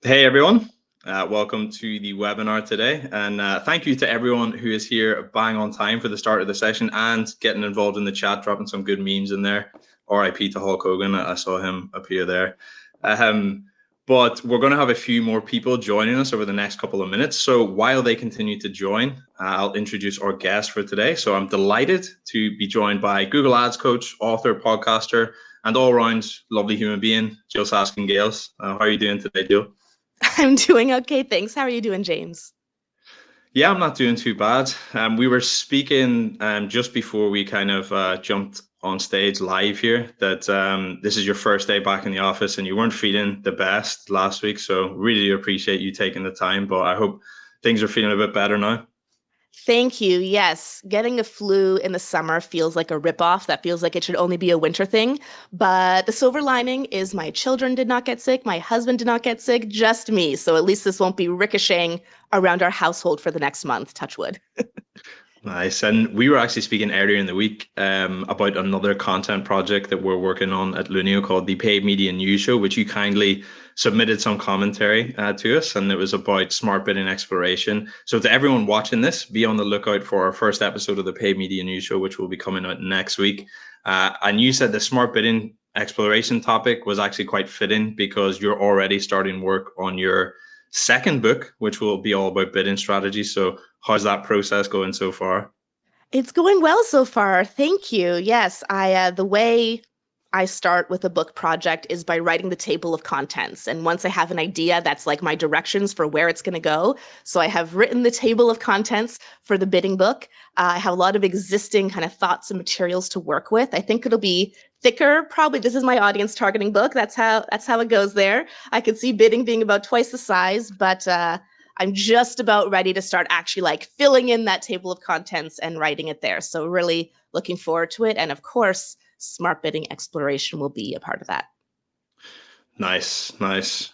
Hey everyone, welcome to the webinar today, and thank you to everyone who is here bang on time for the start of the session and getting involved in the chat, dropping some good memes in there. RIP to Hulk Hogan, I saw him appear there. But we're going to have a few more people joining us over the next couple of minutes. So while they continue to join, I'll introduce our guest for today. So I'm delighted to be joined by Google Ads coach, author, podcaster, and all-round lovely human being, Jyll Saskin Gales. How are you doing today, Jyll? I'm doing okay, thanks. How are you doing, James? Yeah, I'm not doing too bad. We were speaking just before we kind of jumped on stage live here that this is your first day back in the office and you weren't feeling the best last week. So really appreciate you taking the time, but I hope things are feeling a bit better now. Thank you. Yes, getting a flu in the summer feels like a ripoff. That feels like it should only be a winter thing. But the silver lining is my children did not get sick, my husband did not get sick, just me. So at least this won't be ricocheting around our household for the next month, touch wood. Nice. And we were actually speaking earlier in the week about another content project that we're working on at Lunio called the Paid Media News Show, which you kindly submitted some commentary to us. And it was about smart bidding exploration. So to everyone watching this, be on the lookout for our first episode of the Paid Media News Show, which will be coming out next week. And you said the smart bidding exploration topic was actually quite fitting because you're already starting work on your second book, which will be all about bidding strategy. So how's that process going so far? It's going well so far. Thank you. Yes, I the way I start with a book project is by writing the table of contents. And once I have an idea, that's like my directions for where it's going to go. So I have written the table of contents for the bidding book. I have a lot of existing kind of thoughts and materials to work with. I think it'll be thicker. Probably this is my audience targeting book. That's how it goes there. I could see bidding being about twice the size, but I'm just about ready to start actually like filling in that table of contents and writing it there. So really looking forward to it. And of course, smart bidding exploration will be a part of that. Nice, nice.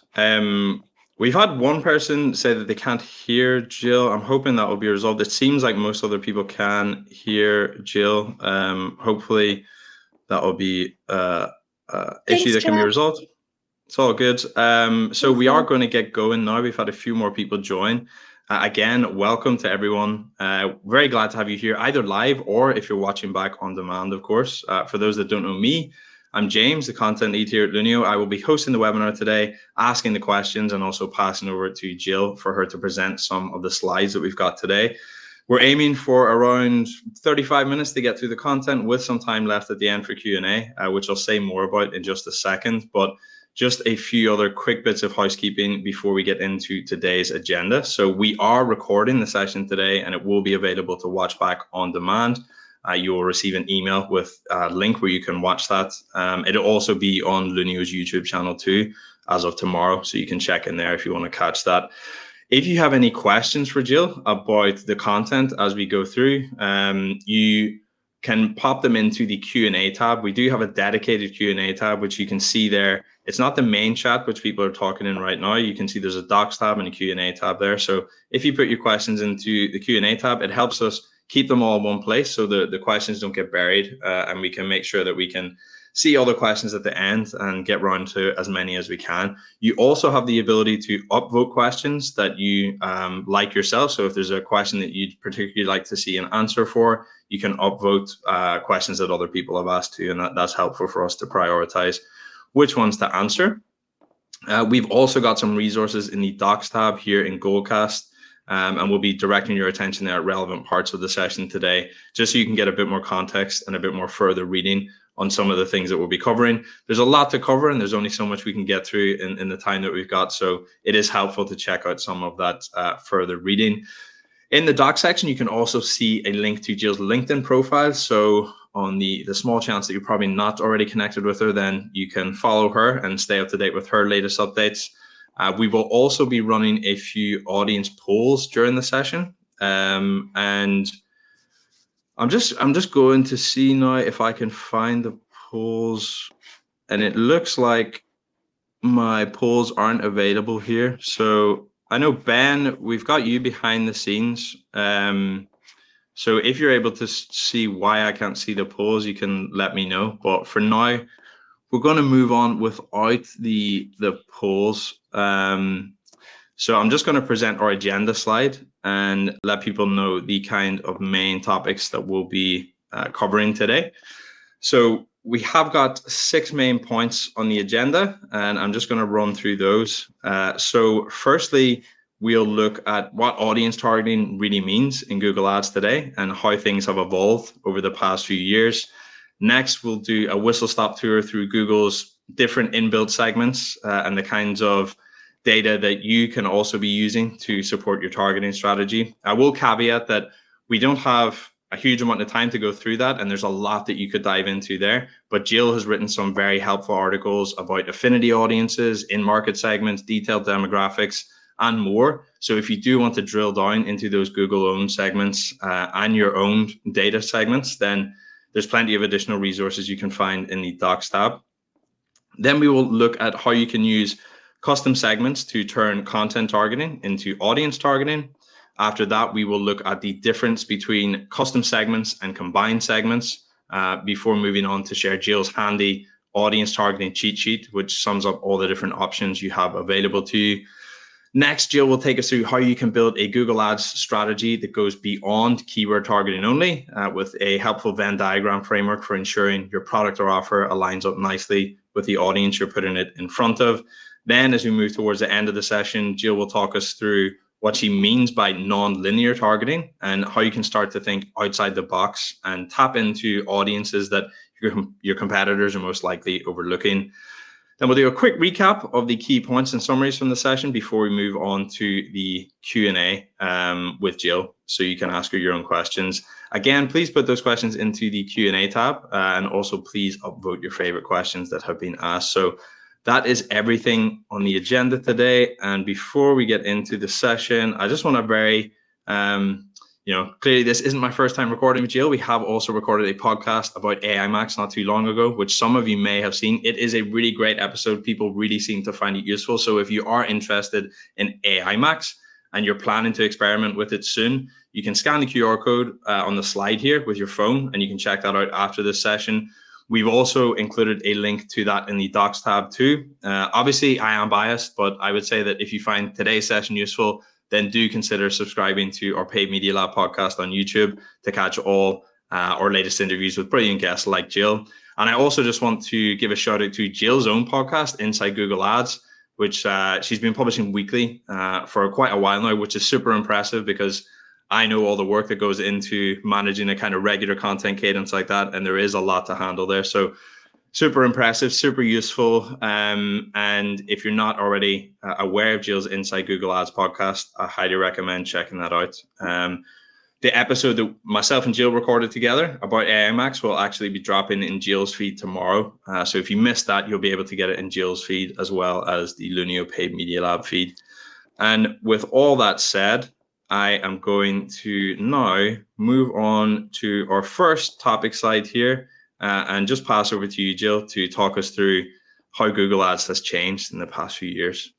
We've had one person say that they can't hear Jyll. I'm hoping that will be resolved. It seems like most other people can hear Jyll. Hopefully that will be issue Thanks, that can be Chad. resolved. It's all good. So Thanks, we are Jill. going to get going now. We've had a few more people join. Again, welcome to everyone. Very glad to have you here, either live or if you're watching back on demand, of course. For those that don't know me, I'm James, the content lead here at Lunio. I will be hosting the webinar today, asking the questions and also passing over to Jyll for her to present some of the slides that we've got today. We're aiming for around 35 minutes to get through the content with some time left at the end for Q&A, which I'll say more about in just a second. But just a few other quick bits of housekeeping before we get into today's agenda. So we are recording the session today and it will be available to watch back on demand. You will receive an email with a link where you can watch that. It'll also be on Lunio's YouTube channel too, as of tomorrow. So you can check in there if you want to catch that. If you have any questions for Jyll about the content as we go through, you can pop them into the Q&A tab. We do have a dedicated Q&A tab, which you can see there. It's not the main chat, which people are talking in right now. You can see there's a docs tab and a Q&A tab there. So if you put your questions into the Q&A tab, it helps us keep them all in one place so the questions don't get buried and we can make sure that we can see all the questions at the end and get round to as many as we can. You also have the ability to upvote questions that you like yourself. So if there's a question that you'd particularly like to see an answer for, you can upvote questions that other people have asked too, and that's helpful for us to prioritize which ones to answer. We've also got some resources in the docs tab here in Goldcast, and we'll be directing your attention there at relevant parts of the session today, just so you can get a bit more context and a bit more further reading on some of the things that we'll be covering. There's a lot to cover and there's only so much we can get through in the time that we've got. So it is helpful to check out some of that further reading. In the doc section, you can also see a link to Jill's LinkedIn profile. So on the small chance that you're probably not already connected with her, then you can follow her and stay up to date with her latest updates. We will also be running a few audience polls during the session. And I'm just going to see now if I can find the polls, and it looks like my polls aren't available here. So I know Ben, we've got you behind the scenes. So if you're able to see why I can't see the polls, you can let me know. But for now, we're going to move on without the polls. So I'm just going to present our agenda slide and let people know the kind of main topics that we'll be covering today. So we have got 6 main points on the agenda, and I'm just going to run through those. So firstly, we'll look at what audience targeting really means in Google Ads today and how things have evolved over the past few years. Next, we'll do a whistle-stop tour through Google's different inbuilt segments and the kinds of data that you can also be using to support your targeting strategy. I will caveat that we don't have a huge amount of time to go through that, and there's a lot that you could dive into there. But Jyll has written some very helpful articles about affinity audiences, in-market segments, detailed demographics, and more. So if you do want to drill down into those Google-owned segments and your own data segments, then there's plenty of additional resources you can find in the Docs tab. Then we will look at how you can use custom segments to turn content targeting into audience targeting. After that, we will look at the difference between custom segments and combined segments before moving on to share Jyll's handy audience targeting cheat sheet, which sums up all the different options you have available to you. Next, Jyll will take us through how you can build a Google Ads strategy that goes beyond keyword targeting only with a helpful Venn diagram framework for ensuring your product or offer aligns up nicely with the audience you're putting it in front of. Then, as we move towards the end of the session, Jyll will talk us through what she means by non-linear targeting and how you can start to think outside the box and tap into audiences that your competitors are most likely overlooking. Then we'll do a quick recap of the key points and summaries from the session before we move on to the Q&A with Jyll, so you can ask her your own questions. Again, please put those questions into the Q&A tab, and also please upvote your favorite questions that have been asked. So that is everything on the agenda today. And before we get into the session, I just want to clearly this isn't my first time recording with Jyll. We have also recorded a podcast about AI Max not too long ago, which some of you may have seen. It is a really great episode. People really seem to find it useful. So if you are interested in AI Max and you're planning to experiment with it soon, you can scan the QR code on the slide here with your phone, and you can check that out after this session. We've also included a link to that in the Docs tab too. Obviously, I am biased, but I would say that if you find today's session useful, then do consider subscribing to our Paid Media Lab podcast on YouTube to catch all our latest interviews with brilliant guests like Jyll. And I also just want to give a shout out to Jill's own podcast, Inside Google Ads, which she's been publishing weekly for quite a while now, which is super impressive because I know all the work that goes into managing a kind of regular content cadence like that, and there is a lot to handle there. So super impressive, super useful. And if you're not already aware of Jill's Inside Google Ads podcast, I highly recommend checking that out. The episode that myself and Jyll recorded together about AI Max will actually be dropping in Jill's feed tomorrow. So if you missed that, you'll be able to get it in Jill's feed as well as the Lunio Paid Media Lab feed. And with all that said, I am going to now move on to our first topic slide here and just pass over to you, Jyll, to talk us through how Google Ads has changed in the past few years.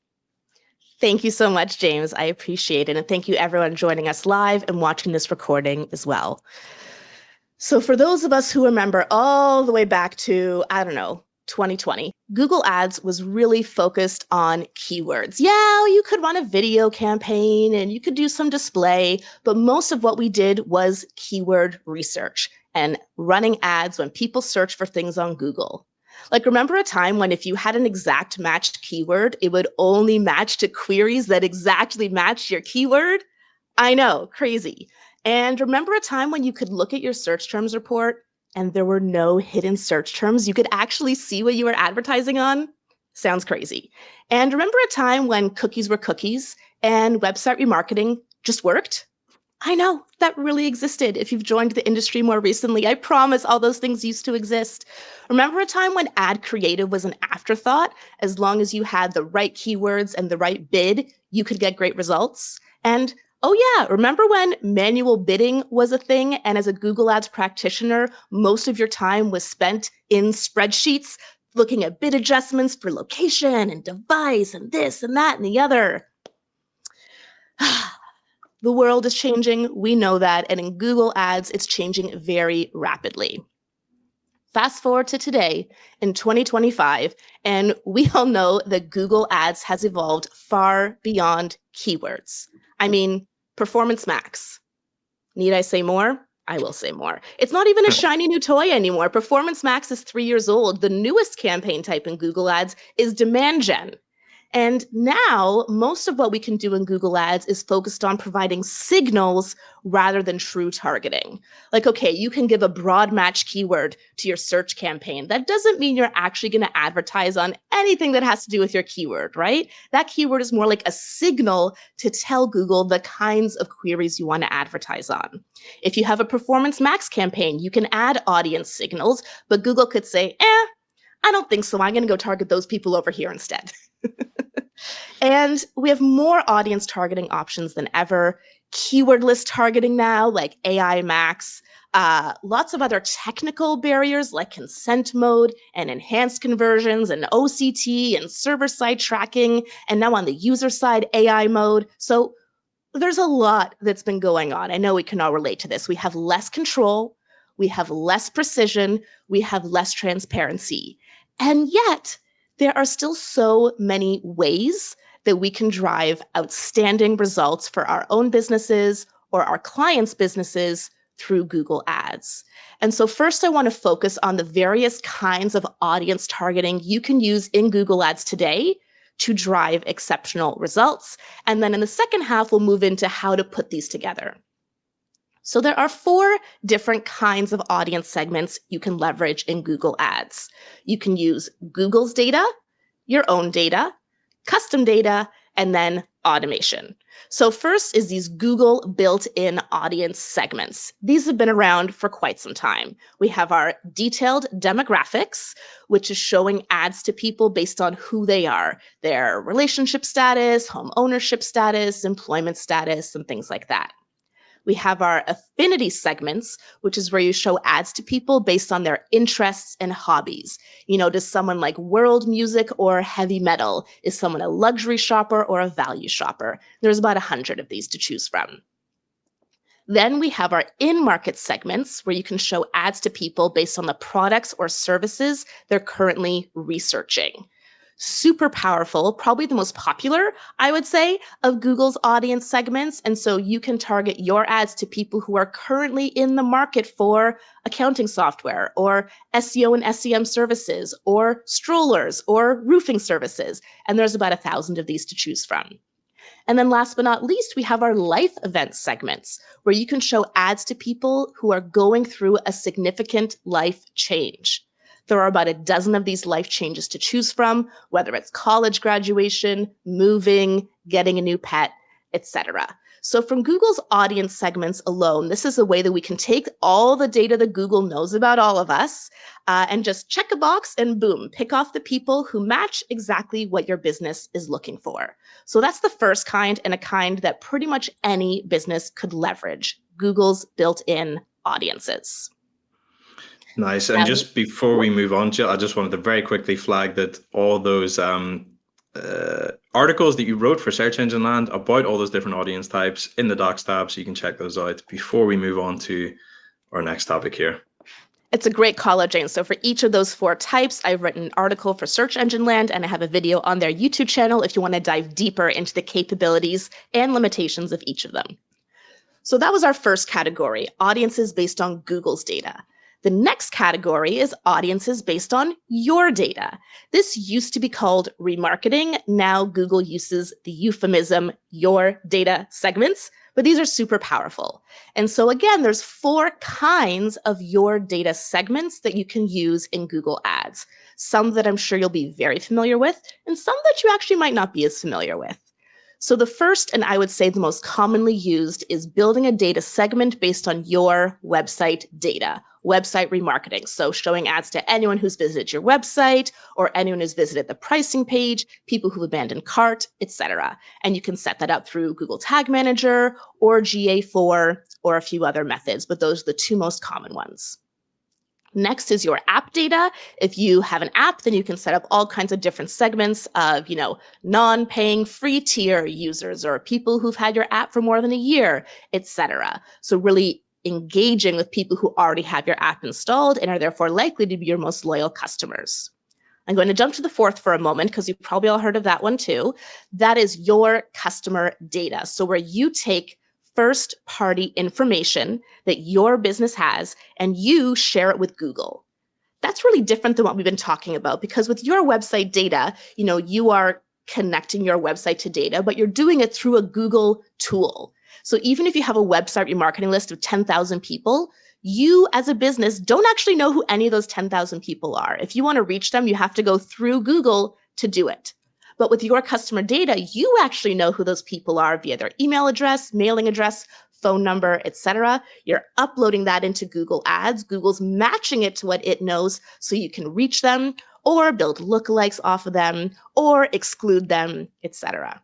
Thank you so much, James. I appreciate it. And thank you everyone joining us live and watching this recording as well. So for those of us who remember all the way back to, 2020, Google Ads was really focused on keywords. Yeah, you could run a video campaign and you could do some display, but most of what we did was keyword research and running ads when people search for things on Google. Like, remember a time when if you had an exact matched keyword, it would only match to queries that exactly matched your keyword? I know, crazy. And remember a time when you could look at your search terms report and there were no hidden search terms? You could actually see what you were advertising on? Sounds crazy. And remember a time when cookies were cookies and website remarketing just worked? I know, that really existed. If you've joined the industry more recently, I promise all those things used to exist. Remember a time when ad creative was an afterthought? As long as you had the right keywords and the right bid, you could get great results. And oh yeah, remember when manual bidding was a thing? And as a Google Ads practitioner, most of your time was spent in spreadsheets, looking at bid adjustments for location and device and this and that and the other. The world is changing, we know that, and in Google Ads, it's changing very rapidly. fast forward to today in 2025, and we all know that Google Ads has evolved far beyond keywords. I mean, Performance Max. Need I say more? I will say more. It's not even a shiny new toy anymore. Performance Max is 3 years old. The newest campaign type in Google Ads is demand gen. And now, most of what we can do in Google Ads is focused on providing signals rather than true targeting. Like, okay, you can give a broad match keyword to your search campaign. That doesn't mean you're actually going to advertise on anything that has to do with your keyword, right? That keyword is more like a signal to tell Google the kinds of queries you want to advertise on. If you have a Performance Max campaign, you can add audience signals, but Google could say, I don't think so. I'm going to go target those people over here instead. And we have more audience targeting options than ever. Keyword list targeting now, like AI Max. Lots of other technical barriers like consent mode and enhanced conversions and OCT and server-side tracking. And now on the user side, AI mode. So there's a lot that's been going on. I know we can all relate to this. We have less control. We have less precision. We have less transparency. And yet, there are still so many ways that we can drive outstanding results for our own businesses or our clients' businesses through Google Ads. And so first, I want to focus on the various kinds of audience targeting you can use in Google Ads today to drive exceptional results. And then in the second half, we'll move into how to put these together. So there are 4 different kinds of audience segments you can leverage in Google Ads. You can use Google's data, your own data, custom data, and then automation. So first is these Google built-in audience segments. These have been around for quite some time. We have our detailed demographics, which is showing ads to people based on who they are, their relationship status, home ownership status, employment status, and things like that. We have our affinity segments, which is where you show ads to people based on their interests and hobbies. You know, does someone like world music or heavy metal? Is someone a luxury shopper or a value shopper? There's about 100 of these to choose from. Then we have our in-market segments where you can show ads to people based on the products or services they're currently researching. Super powerful, probably the most popular, I would say, of Google's audience segments. And so you can target your ads to people who are currently in the market for accounting software or SEO and SEM services or strollers or roofing services. And there's about 1,000 of these to choose from. And then last but not least, we have our life event segments where you can show ads to people who are going through a significant life change. There are about 12 of these life changes to choose from, whether it's college graduation, moving, getting a new pet, etc. So from Google's audience segments alone, this is a way that we can take all the data that Google knows about all of us and just check a box and boom, pick off the people who match exactly what your business is looking for. So that's the first kind, and a kind that pretty much any business could leverage, Google's built-in audiences. Nice. And just before we move on, Jyll, I just wanted to very quickly flag that all those articles that you wrote for Search Engine Land about all those different audience types in the Docs tab, so you can check those out before we move on to our next topic here. It's a great call out, Jane. So for each of those 4 types, I've written an article for Search Engine Land, and I have a video on their YouTube channel if you want to dive deeper into the capabilities and limitations of each of them. So that was our first category, audiences based on Google's data. The next category is audiences based on your data. This used to be called remarketing. Now Google uses the euphemism your data segments, but these are super powerful. And so again, there's 4 kinds of your data segments that you can use in Google Ads. Some that I'm sure you'll be very familiar with, and some that you actually might not be as familiar with. So the first, and I would say the most commonly used, is building a data segment based on your website data, website remarketing. So showing ads to anyone who's visited your website or anyone who's visited the pricing page, people who've abandoned cart, etc. And you can set that up through Google Tag Manager or GA4 or a few other methods, but those are the 2 most common ones. Next is your app data. If you have an app, then you can set up all kinds of different segments of, non-paying free tier users or people who've had your app for more than a year, etc. So really engaging with people who already have your app installed and are therefore likely to be your most loyal customers. I'm going to jump to the fourth for a moment because you've probably all heard of that one too. That is your customer data. So where you take first-party information that your business has and you share it with Google. That's really different than what we've been talking about, because with your website data, you are connecting your website to data, but you're doing it through a Google tool. So even if you have a website remarketing list of 10,000 people, you as a business don't actually know who any of those 10,000 people are. If you want to reach them, you have to go through Google to do it. But with your customer data, you actually know who those people are via their email address, mailing address, phone number, etc. You're uploading that into Google Ads. Google's matching it to what it knows so you can reach them or build lookalikes off of them or exclude them, etc.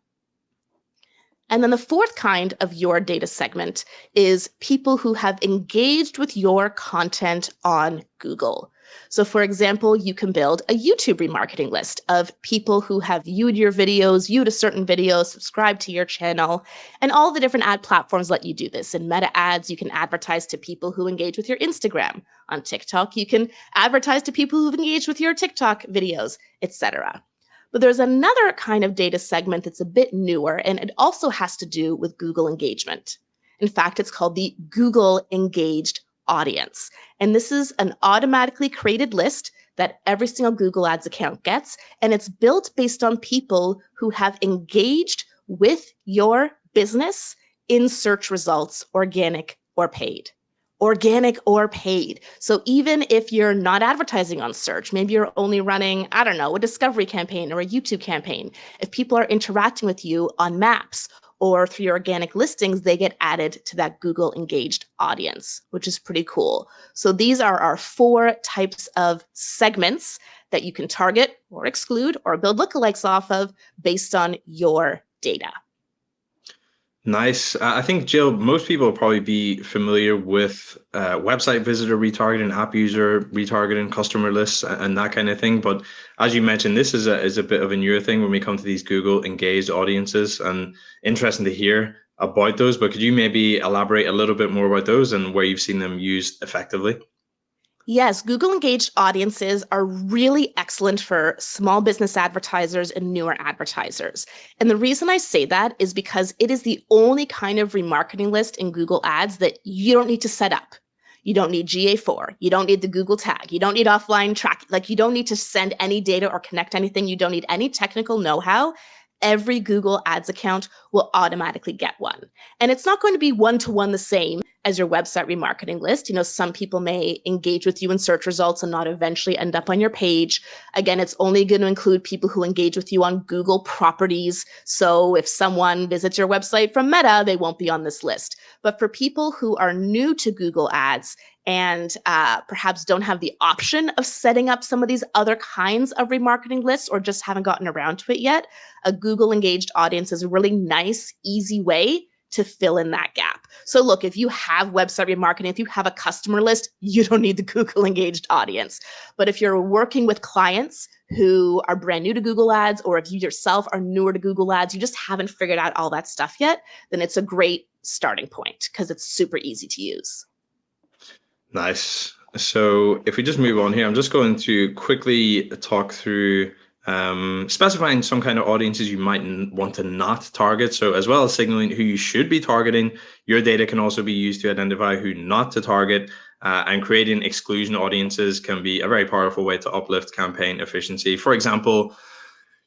And then the fourth kind of your data segment is people who have engaged with your content on Google. So for example, you can build a YouTube remarketing list of people who have viewed your videos, viewed a certain video, subscribed to your channel, and all the different ad platforms let you do this. In Meta ads, you can advertise to people who engage with your Instagram. On TikTok, you can advertise to people who've engaged with your TikTok videos, etc. But there's another kind of data segment that's a bit newer, and it also has to do with Google engagement. In fact, it's called the Google Engaged Audience. And this is an automatically created list that every single Google Ads account gets, and it's built based on people who have engaged with your business in search results, organic or paid. Organic or paid. So even if you're not advertising on search, maybe you're only running, I don't know, a discovery campaign or a YouTube campaign. If people are interacting with you on maps or through your organic listings, they get added to that Google Engaged Audience, which is pretty cool. So these are our 4 types of segments that you can target or exclude or build lookalikes off of based on your data. Nice. I think, Jill, most people will probably be familiar with website visitor retargeting, app user retargeting, customer lists, and that kind of thing. But as you mentioned, this is a bit of a newer thing when we come to these Google engaged audiences, and interesting to hear about those. But could you maybe elaborate a little bit more about those and where you've seen them used effectively? Yes, Google Engaged Audiences are really excellent for small business advertisers and newer advertisers. And the reason I say that is because it is the only kind of remarketing list in Google Ads that you don't need to set up. You don't need GA4. You don't need the Google tag. You don't need offline tracking. Like, you don't need to send any data or connect anything. You don't need any technical know-how. Every Google Ads account will automatically get one. And it's not going to be one-to-one the same as your website remarketing list. Some people may engage with you in search results and not eventually end up on your page. Again, it's only going to include people who engage with you on Google properties. So if someone visits your website from Meta, they won't be on this list. But for people who are new to Google Ads and perhaps don't have the option of setting up some of these other kinds of remarketing lists or just haven't gotten around to it yet, a Google Engaged Audience is a really nice, easy way to fill in that gap. So look, if you have website remarketing, if you have a customer list, you don't need the Google Engaged Audience. But if you're working with clients who are brand new to Google Ads, or if you yourself are newer to Google Ads, you just haven't figured out all that stuff yet, then it's a great starting point because it's super easy to use. Nice. So if we just move on here, I'm just going to quickly talk through specifying some kind of audiences you might want to not target. So as well as signaling who you should be targeting, your data can also be used to identify who not to target. And creating exclusion audiences can be a very powerful way to uplift campaign efficiency. For example,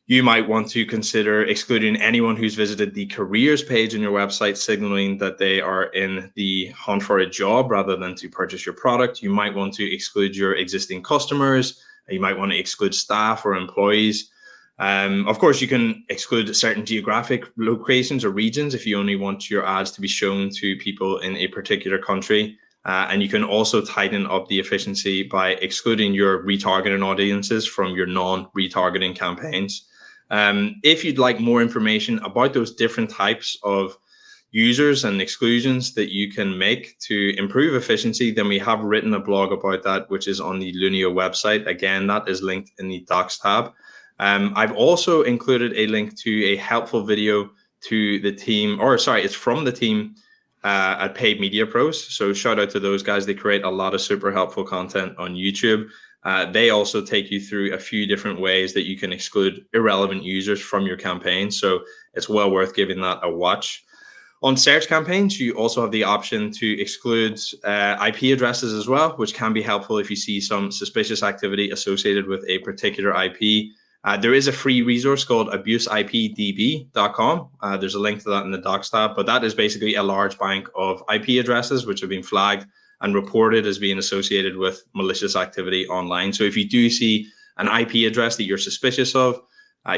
you might want to consider excluding anyone who's visited the careers page on your website, signaling that they are in the hunt for a job rather than to purchase your product. You might want to exclude your existing customers. You might want to exclude staff or employees. Of course, you can exclude certain geographic locations or regions if you only want your ads to be shown to people in a particular country. And you can also tighten up the efficiency by excluding your retargeting audiences from your non-retargeting campaigns. If you'd like more information about those different types of users and exclusions that you can make to improve efficiency, then we have written a blog about that, which is on the Lunio website. Again, that is linked in the docs tab. I've also included a link to a helpful video to the team, or sorry, it's from the team at Paid Media Pros. So shout out to those guys. They create a lot of super helpful content on YouTube. They also take you through a few different ways that you can exclude irrelevant users from your campaign. So it's well worth giving that a watch. On search campaigns, you also have the option to exclude IP addresses as well, which can be helpful if you see some suspicious activity associated with a particular IP. There is a free resource called abuseipdb.com. There's a link to that in the docs tab, but that is basically a large bank of IP addresses which have been flagged and reported as being associated with malicious activity online. So if you do see an IP address that you're suspicious of,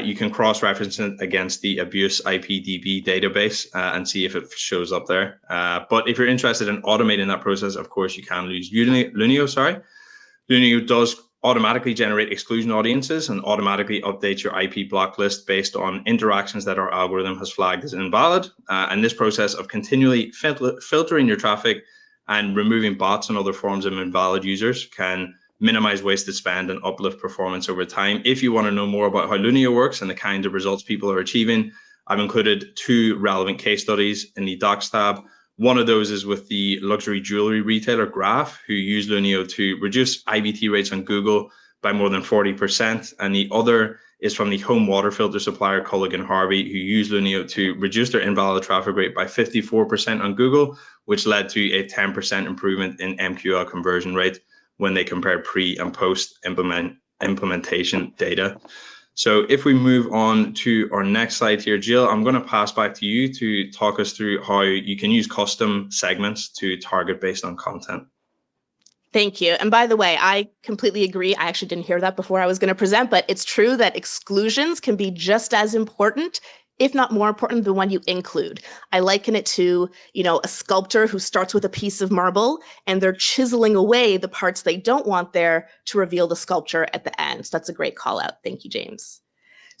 you can cross-reference it against the Abuse IPDB database and see if it shows up there. But if you're interested in automating that process, of course, you can use Lunio. Lunio does automatically generate exclusion audiences and automatically update your IP block list based on interactions that our algorithm has flagged as invalid. And this process of continually filtering your traffic and removing bots and other forms of invalid users can minimize wasted spend and uplift performance over time. If you want to know more about how Lunio works and the kind of results people are achieving, I've included 2 relevant case studies in the docs tab. One of those is with the luxury jewelry retailer Graph, who used Lunio to reduce IVT rates on Google by more than 40%. And the other is from the home water filter supplier Culligan Harvey, who used Lunio to reduce their invalid traffic rate by 54% on Google, which led to a 10% improvement in MQL conversion rate when they compared pre and post implementation data. So if we move on to our next slide here, Jyll, I'm going to pass back to you to talk us through how you can use custom segments to target based on content. Thank you. And by the way, I completely agree. I actually didn't hear that before I was going to present, but it's true that exclusions can be just as important, if not more important, than when you include. I liken it to, a sculptor who starts with a piece of marble and they're chiseling away the parts they don't want there to reveal the sculpture at the end. So that's a great call out. Thank you, James.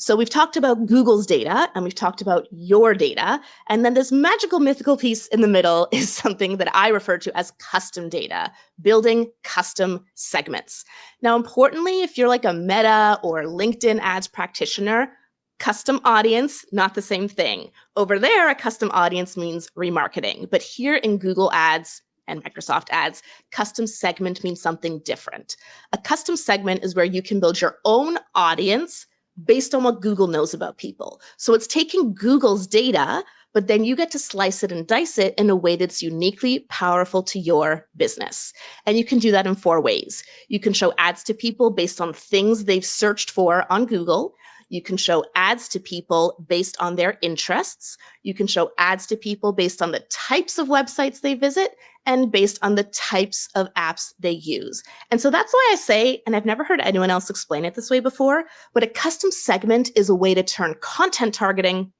So we've talked about Google's data and we've talked about your data. And then this magical mythical piece in the middle is something that I refer to as custom data, building custom segments. Now, importantly, if you're like a Meta or LinkedIn ads practitioner, custom audience, not the same thing. Over there, a custom audience means remarketing. But here in Google Ads and Microsoft Ads, custom segment means something different. A custom segment is where you can build your own audience based on what Google knows about people. So it's taking Google's data, but then you get to slice it and dice it in a way that's uniquely powerful to your business. And you can do that in 4 ways. You can show ads to people based on things they've searched for on Google. You can show ads to people based on their interests. You can show ads to people based on the types of websites they visit and based on the types of apps they use. And so that's why I say, and I've never heard anyone else explain it this way before, but a custom segment is a way to turn content targeting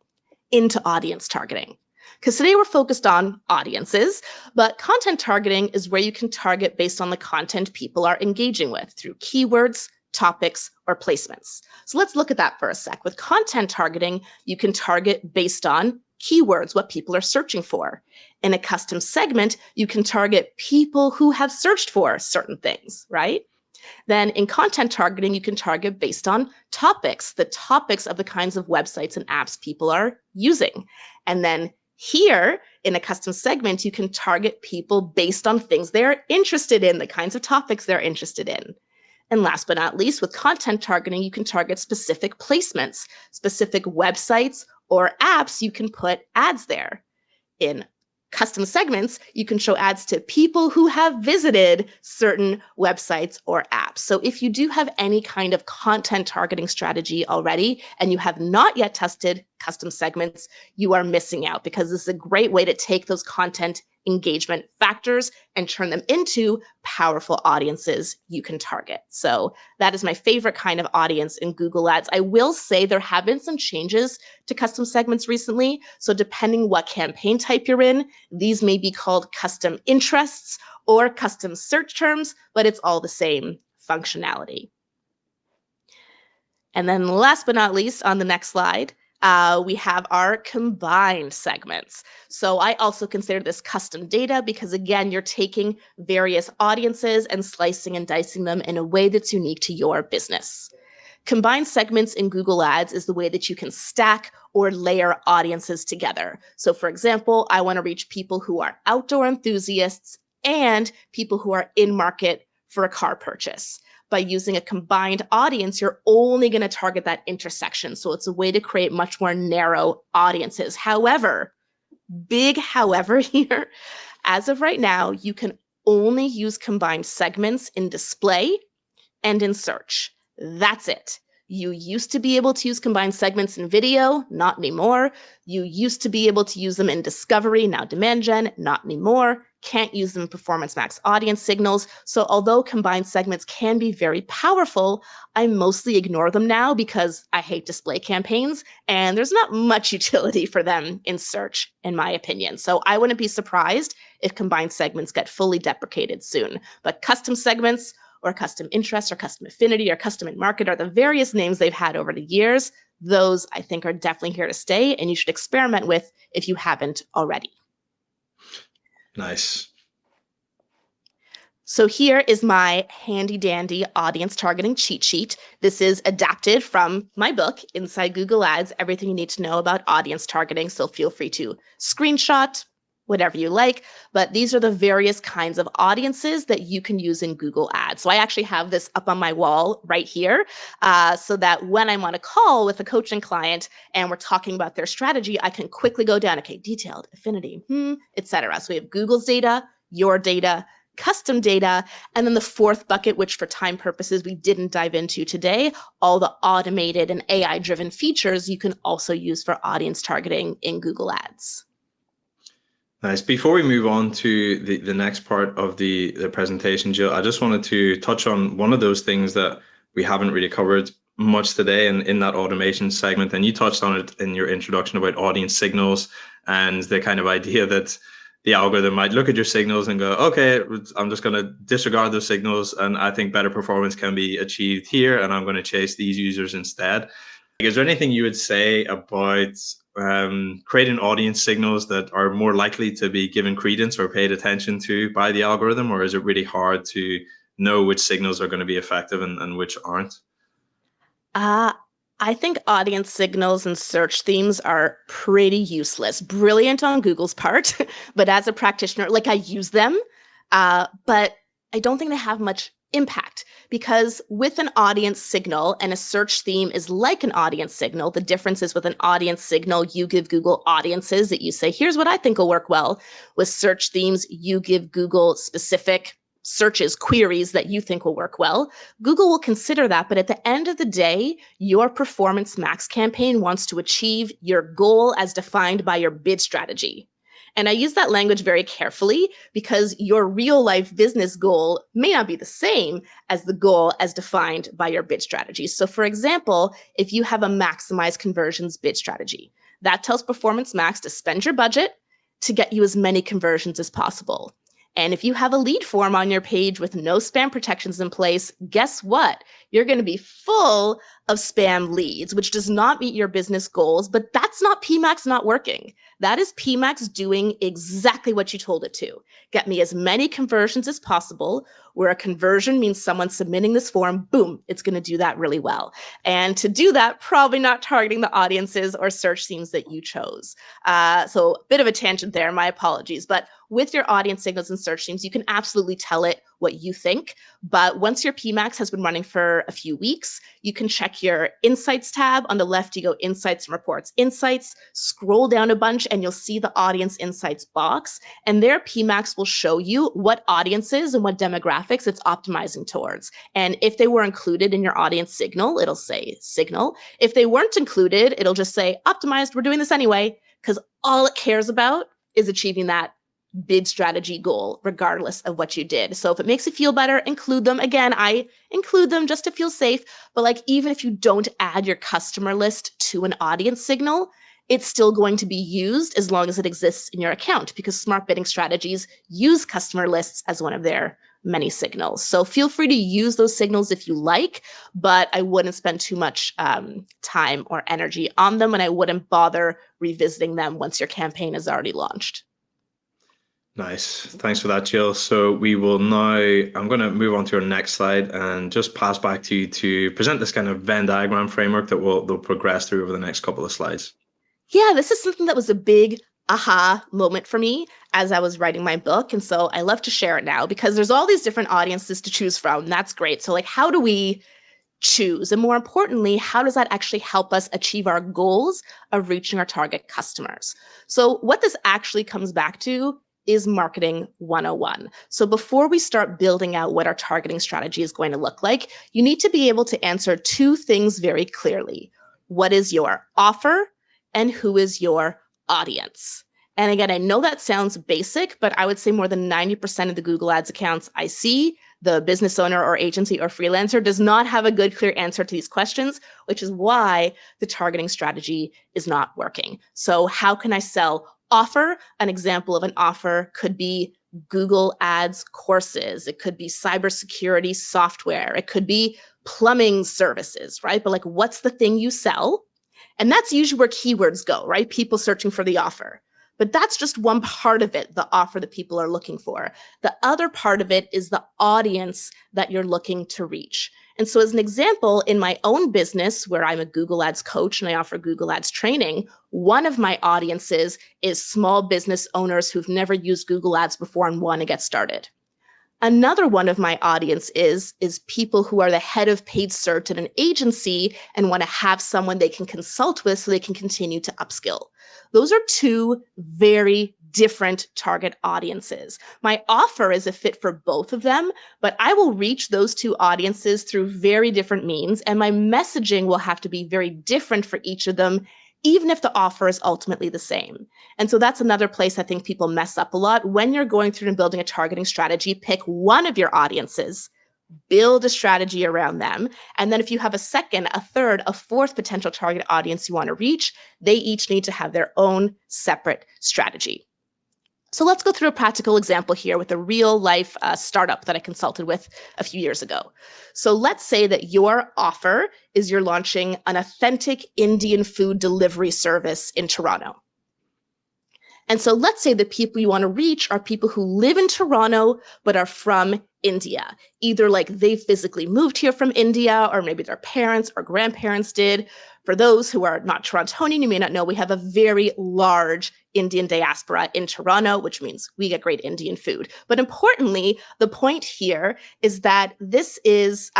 into audience targeting. Because today we're focused on audiences, but content targeting is where you can target based on the content people are engaging with through keywords, topics, or placements. So let's look at that for a sec. With content targeting, you can target based on keywords, what people are searching for. In a custom segment, you can target people who have searched for certain things, right? Then in content targeting, you can target based on topics, the topics of the kinds of websites and apps people are using. And then here in a custom segment, you can target people based on things they're interested in, the kinds of topics they're interested in. And last but not least, with content targeting, you can target specific placements, specific websites or apps. You can put ads there. In custom segments, you can show ads to people who have visited certain websites or apps. So if you do have any kind of content targeting strategy already and you have not yet tested custom segments, you are missing out, because this is a great way to take those content engagement factors and turn them into powerful audiences you can target. So that is my favorite kind of audience in Google Ads. I will say there have been some changes to custom segments recently. So depending what campaign type you're in, these may be called custom interests or custom search terms, but it's all the same functionality. And then last but not least, on the next slide, we have our combined segments. So I also consider this custom data because, again, you're taking various audiences and slicing and dicing them in a way that's unique to your business. Combined segments in Google Ads is the way that you can stack or layer audiences together. So for example, I want to reach people who are outdoor enthusiasts and people who are in market for a car purchase. By using a combined audience, you're only going to target that intersection. So it's a way to create much more narrow audiences. However, big however here, as of right now, you can only use combined segments in display and in search. That's it. You used to be able to use combined segments in video, not anymore. You used to be able to use them in discovery, now demand gen, not anymore. Can't use them in Performance Max audience signals. So although combined segments can be very powerful, I mostly ignore them now because I hate display campaigns and there's not much utility for them in search, in my opinion. So I wouldn't be surprised if combined segments get fully deprecated soon. But custom segments, or custom interest, or custom affinity, or custom in market, or the various names they've had over the years, those I think are definitely here to stay, and you should experiment with if you haven't already. Nice. So here is my handy dandy audience targeting cheat sheet. This is adapted from my book, Inside Google Ads, Everything You Need to Know About Audience Targeting. So feel free to screenshot, whatever you like, but these are the various kinds of audiences that you can use in Google Ads. So I actually have this up on my wall right here, so that when I'm on a call with a coaching client and we're talking about their strategy, I can quickly go down, okay, detailed, affinity, etc. So we have Google's data, your data, custom data, and then the fourth bucket, which for time purposes we didn't dive into today, all the automated and AI-driven features you can also use for audience targeting in Google Ads. Nice. Before we move on to the next part of the presentation, Jyll, I just wanted to touch on one of those things that we haven't really covered much today in that automation segment. And you touched on it in your introduction about audience signals and the kind of idea that the algorithm might look at your signals and go, okay, I'm just going to disregard those signals. And I think better performance can be achieved here. And I'm going to chase these users instead. Is there anything you would say about creating audience signals that are more likely to be given credence or paid attention to by the algorithm, or is it really hard to know which signals are going to be effective and which aren't? I think audience signals and search themes are pretty useless. Brilliant on Google's part, but as a practitioner, like I use them, but I don't think they have much impact because with an audience signal and a search theme is like an audience signal. The difference is with an audience signal, you give Google audiences that you say, here's what I think will work well. With search themes, you give Google specific searches, queries that you think will work well. Google will consider that, but at the end of the day, your Performance Max campaign wants to achieve your goal as defined by your bid strategy. And I use that language very carefully because your real life business goal may not be the same as the goal as defined by your bid strategy. So for example, if you have a maximize conversions bid strategy, that tells Performance Max to spend your budget to get you as many conversions as possible. And if you have a lead form on your page with no spam protections in place, guess what? You're going to be full of spam leads, which does not meet your business goals, but that's not PMax not working. That is PMax doing exactly what you told it to. Get me as many conversions as possible, where a conversion means someone submitting this form, boom, it's going to do that really well. And to do that, probably not targeting the audiences or search themes that you chose. So a bit of a tangent there, my apologies. But with your audience signals and search themes, you can absolutely tell it what you think. But once your PMax has been running for a few weeks, you can check your Insights tab. On the left, you go Insights and Reports Insights, scroll down a bunch, and you'll see the Audience Insights box. And there, PMax will show you what audiences and what demographics it's optimizing towards. And if they were included in your audience signal, it'll say signal. If they weren't included, it'll just say optimized, we're doing this anyway, because all it cares about is achieving that bid strategy goal, regardless of what you did. So if it makes you feel better, include them. Again, I include them just to feel safe, but like even if you don't add your customer list to an audience signal, it's still going to be used as long as it exists in your account because smart bidding strategies use customer lists as one of their many signals. So feel free to use those signals if you like, but I wouldn't spend too much time or energy on them, and I wouldn't bother revisiting them once your campaign is already launched. Nice. Thanks for that, Jill. So we will now, I'm going to move on to our next slide and just pass back to you to present this kind of Venn diagram framework that they'll progress through over the next couple of slides. Yeah, this is something that was a big aha moment for me as I was writing my book. And so I love to share it now because there's all these different audiences to choose from. And that's great. So, like, how do we choose? And more importantly, how does that actually help us achieve our goals of reaching our target customers? So, what this actually comes back to is marketing 101. So, before we start building out what our targeting strategy is going to look like, you need to be able to answer two things very clearly. What is your offer, and who is your audience? And again, I know that sounds basic, but I would say more than 90% of the Google Ads accounts I see, the business owner or agency or freelancer does not have a good, clear answer to these questions, which is why the targeting strategy is not working. So how can I sell offer? An example of an offer could be Google Ads courses. It could be cybersecurity software. It could be plumbing services, right? But like, what's the thing you sell? And that's usually where keywords go, right? People searching for the offer. But that's just one part of it, the offer that people are looking for. The other part of it is the audience that you're looking to reach. And so, as an example, in my own business, where I'm a Google Ads coach and I offer Google Ads training, one of my audiences is small business owners who've never used Google Ads before and want to get started. Another one of my audience is people who are the head of paid search at an agency and want to have someone they can consult with so they can continue to upskill. Those are two very different target audiences. My offer is a fit for both of them, but I will reach those two audiences through very different means, and my messaging will have to be very different for each of them, even if the offer is ultimately the same. And so that's another place I think people mess up a lot. When you're going through and building a targeting strategy, pick one of your audiences, build a strategy around them. And then if you have a second, a third, a fourth potential target audience you want to reach, they each need to have their own separate strategy. So let's go through a practical example here with a real life startup that I consulted with a few years ago. So let's say that your offer is you're launching an authentic Indian food delivery service in Toronto. And so let's say the people you want to reach are people who live in Toronto but are from India. Either like they physically moved here from India, or maybe their parents or grandparents did. For those who are not Torontonian, you may not know, we have a very large Indian diaspora in Toronto, which means we get great Indian food. But importantly, the point here is that this is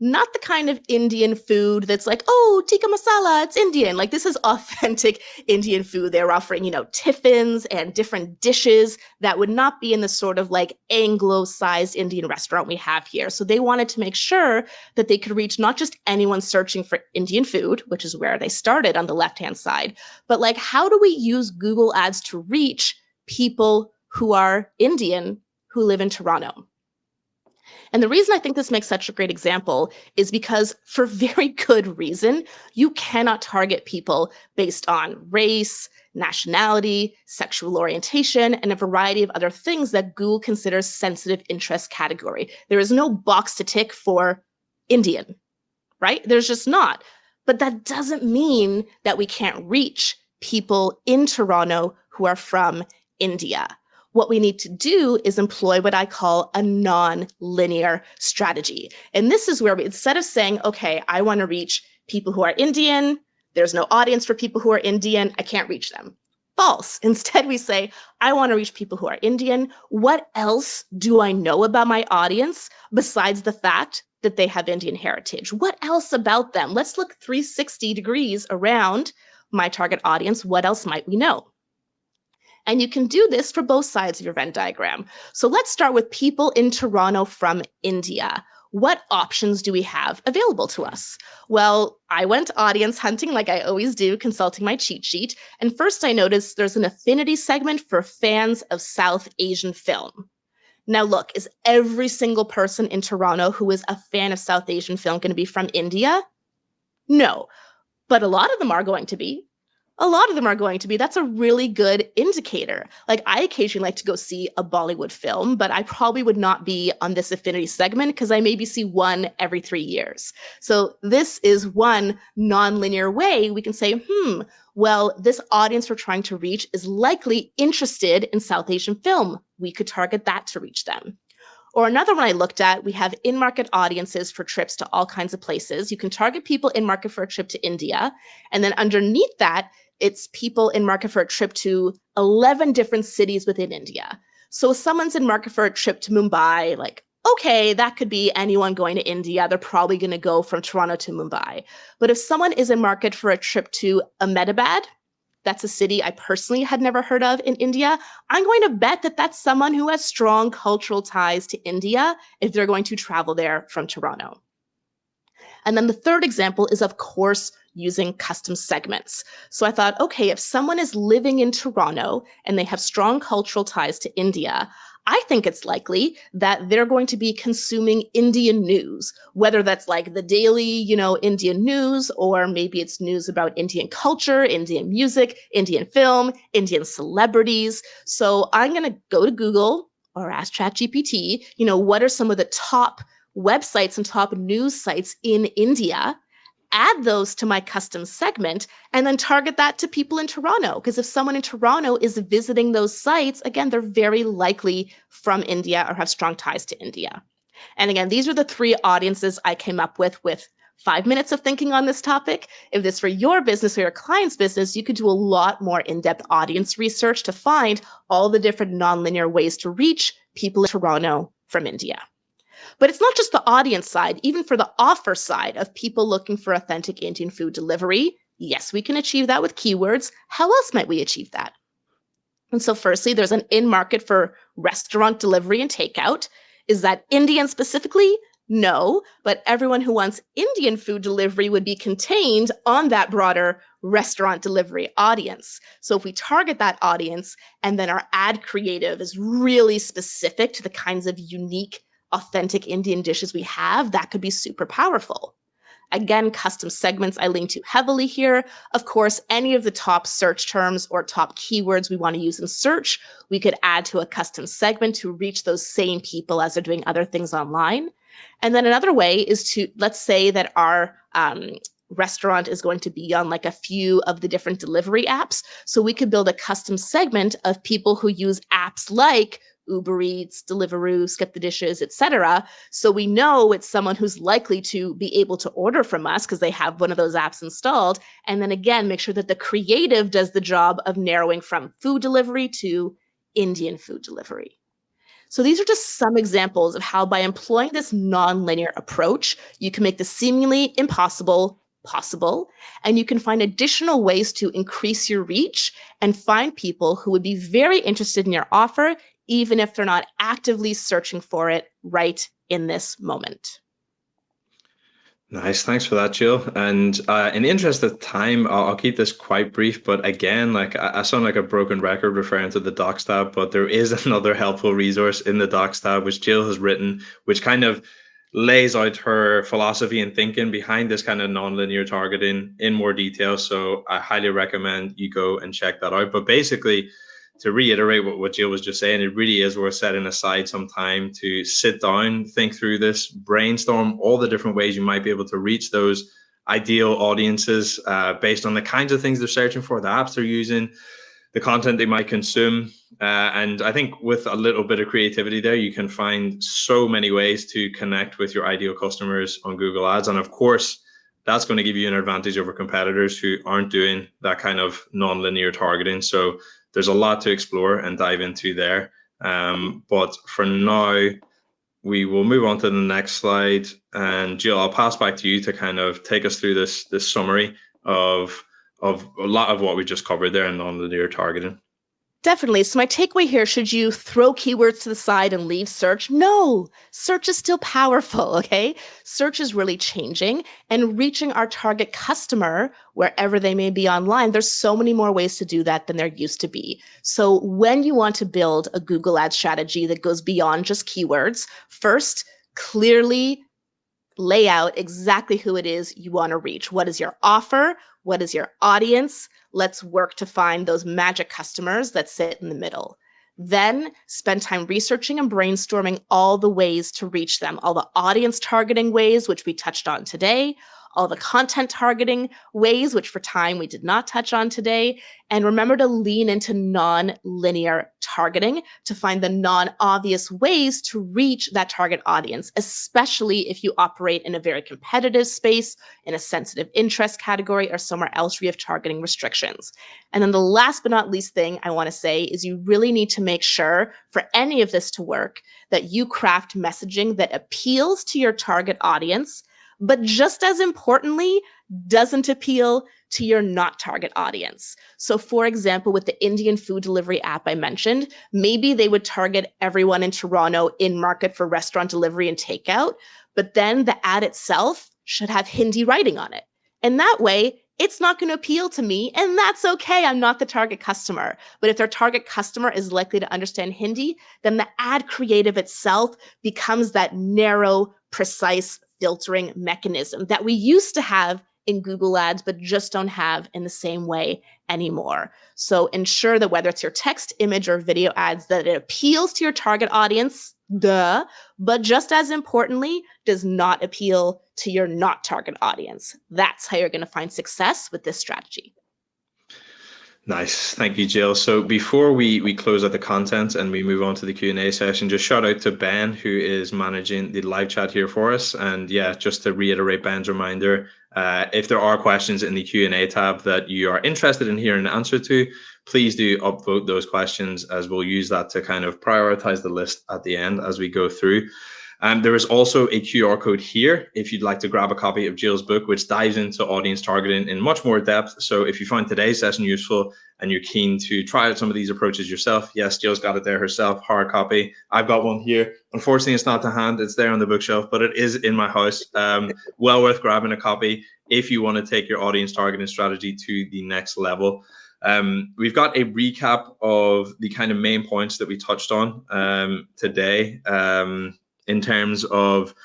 not the kind of Indian food that's like, oh, tikka masala, it's Indian. Like, this is authentic Indian food. They're offering, tiffins and different dishes that would not be in the sort of like Anglo-sized Indian restaurant we have here. So they wanted to make sure that they could reach not just anyone searching for Indian food, which is where they started on the left-hand side, but like, how do we use Google Ads to reach people who are Indian who live in Toronto? And the reason I think this makes such a great example is because, for very good reason, you cannot target people based on race, nationality, sexual orientation, and a variety of other things that Google considers sensitive interest category. There is no box to tick for Indian, right? There's just not. But that doesn't mean that we can't reach people in Toronto who are from India. What we need to do is employ what I call a non-linear strategy. And this is where instead of saying, okay, I want to reach people who are Indian, there's no audience for people who are Indian, I can't reach them. False. Instead, we say, I want to reach people who are Indian. What else do I know about my audience besides the fact that they have Indian heritage? What else about them? Let's look 360 degrees around my target audience. What else might we know? And you can do this for both sides of your Venn diagram. So let's start with people in Toronto from India. What options do we have available to us? Well, I went audience hunting like I always do, consulting my cheat sheet. And first I noticed there's an affinity segment for fans of South Asian film. Now look, is every single person in Toronto who is a fan of South Asian film going to be from India? No, but a lot of them are going to be. A lot of them are going to be. That's a really good indicator. Like, I occasionally like to go see a Bollywood film, but I probably would not be on this affinity segment because I maybe see one every 3 years. So this is one nonlinear way we can say, well, this audience we're trying to reach is likely interested in South Asian film. We could target that to reach them. Or another one I looked at, we have in-market audiences for trips to all kinds of places. You can target people in market for a trip to India. And then underneath that, it's people in market for a trip to 11 different cities within India. So if someone's in market for a trip to Mumbai, like, okay, that could be anyone going to India. They're probably going to go from Toronto to Mumbai. But if someone is in market for a trip to Ahmedabad, that's a city I personally had never heard of in India, I'm going to bet that that's someone who has strong cultural ties to India if they're going to travel there from Toronto. And then the third example is, of course, using custom segments. So I thought, okay, if someone is living in Toronto and they have strong cultural ties to India, I think it's likely that they're going to be consuming Indian news, whether that's like the daily, Indian news, or maybe it's news about Indian culture, Indian music, Indian film, Indian celebrities. So I'm going to go to Google or ask ChatGPT, what are some of the top websites and top news sites in India, add those to my custom segment, and then target that to people in Toronto. Because if someone in Toronto is visiting those sites, again, they're very likely from India or have strong ties to India. And again, these are the three audiences I came up with 5 minutes of thinking on this topic. If this were your business or your client's business, you could do a lot more in-depth audience research to find all the different nonlinear ways to reach people in Toronto from India. But it's not just the audience side, even for the offer side of people looking for authentic Indian food delivery. Yes, we can achieve that with keywords. How else might we achieve that? And so firstly, there's an in-market for restaurant delivery and takeout. Is that Indian specifically? No, but everyone who wants Indian food delivery would be contained on that broader restaurant delivery audience. So if we target that audience and then our ad creative is really specific to the kinds of unique, authentic Indian dishes we have, that could be super powerful. Again, custom segments I lean to heavily here. Of course, any of the top search terms or top keywords we want to use in search, we could add to a custom segment to reach those same people as they're doing other things online. And then another way is to, let's say that our restaurant is going to be on like a few of the different delivery apps. So we could build a custom segment of people who use apps like Uber Eats, Deliveroo, Skip the Dishes, etc. So we know it's someone who's likely to be able to order from us because they have one of those apps installed. And then again, make sure that the creative does the job of narrowing from food delivery to Indian food delivery. So these are just some examples of how by employing this nonlinear approach, you can make the seemingly impossible possible, and you can find additional ways to increase your reach and find people who would be very interested in your offer, even if they're not actively searching for it right in this moment. Nice, thanks for that, Jill. And in the interest of time, I'll keep this quite brief. But again, like I sound like a broken record referring to the Docs tab, but there is another helpful resource in the Docs tab, which Jill has written, which kind of lays out her philosophy and thinking behind this kind of nonlinear targeting in more detail. So I highly recommend you go and check that out. But basically, to reiterate what Jill was just saying, it really is worth setting aside some time to sit down, think through this, brainstorm all the different ways you might be able to reach those ideal audiences based on the kinds of things they're searching for, the apps they're using, the content they might consume. And I think with a little bit of creativity there, you can find so many ways to connect with your ideal customers on Google Ads. And of course, that's going to give you an advantage over competitors who aren't doing that kind of non-linear targeting. So there's a lot to explore and dive into there. But for now, we will move on to the next slide. And Jill, I'll pass back to you to kind of take us through this summary of a lot of what we just covered there in non-linear targeting. Definitely. So my takeaway here, should you throw keywords to the side and leave search? No, search is still powerful, okay? Search is really changing and reaching our target customer wherever they may be online. There's so many more ways to do that than there used to be. So when you want to build a Google Ads strategy that goes beyond just keywords, first, clearly lay out exactly who it is you want to reach. What is your offer? What is your audience? Let's work to find those magic customers that sit in the middle. Then spend time researching and brainstorming all the ways to reach them, all the audience targeting ways, which we touched on today, all the content targeting ways, which for time we did not touch on today. And remember to lean into non-linear targeting to find the non-obvious ways to reach that target audience, especially if you operate in a very competitive space, in a sensitive interest category, or somewhere else where you have targeting restrictions. And then the last but not least thing I want to say is you really need to make sure for any of this to work that you craft messaging that appeals to your target audience, but just as importantly, doesn't appeal to your not target audience. So for example, with the Indian food delivery app I mentioned, maybe they would target everyone in Toronto in market for restaurant delivery and takeout, but then the ad itself should have Hindi writing on it. And that way, it's not going to appeal to me, and that's okay. I'm not the target customer. But if their target customer is likely to understand Hindi, then the ad creative itself becomes that narrow, precise filtering mechanism that we used to have in Google Ads, but just don't have in the same way anymore. So ensure that whether it's your text, image, or video ads, that it appeals to your target audience, but just as importantly, does not appeal to your not target audience. That's how you're going to find success with this strategy. Nice. Thank you, Jyll. So before we close out the content and we move on to the Q&A session, just shout out to Ben, who is managing the live chat here for us. And yeah, just to reiterate Ben's reminder, if there are questions in the Q&A tab that you are interested in hearing an answer to, please do upvote those questions, as we'll use that to kind of prioritize the list at the end as we go through. There is also a QR code here if you'd like to grab a copy of Jyll's book, which dives into audience targeting in much more depth. So if you find today's session useful and you're keen to try out some of these approaches yourself, yes, Jyll's got it there herself, hard copy. I've got one here. Unfortunately, it's not to hand. It's there on the bookshelf, but it is in my house. Well worth grabbing a copy if you want to take your audience targeting strategy to the next level. We've got a recap of the kind of main points that we touched on today. In terms of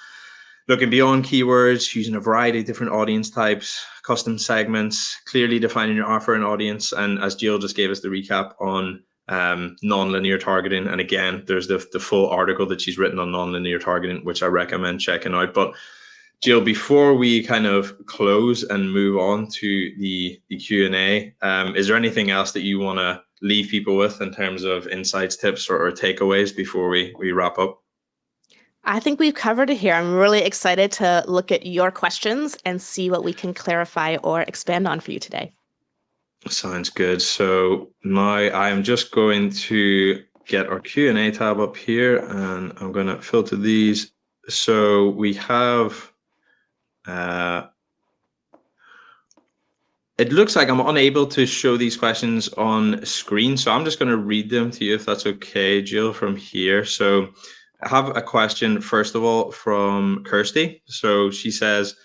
looking beyond keywords, using a variety of different audience types, custom segments, clearly defining your offer and audience. And as Jyll just gave us the recap on non-linear targeting. And again, there's the full article that she's written on non-linear targeting, which I recommend checking out. But Jyll, before we kind of close and move on to the Q&A, is there anything else that you want to leave people with in terms of insights, tips, or takeaways before we wrap up? I think we've covered it here. I'm really excited to look at your questions and see what we can clarify or expand on for you today. Sounds good. So now I am just going to get our Q&A tab up here, and I'm going to filter these. So we have, it looks like I'm unable to show these questions on screen. So I'm just going to read them to you if that's okay, Jyll, from here. So I have a question, first of all, from Kirsty. So she says,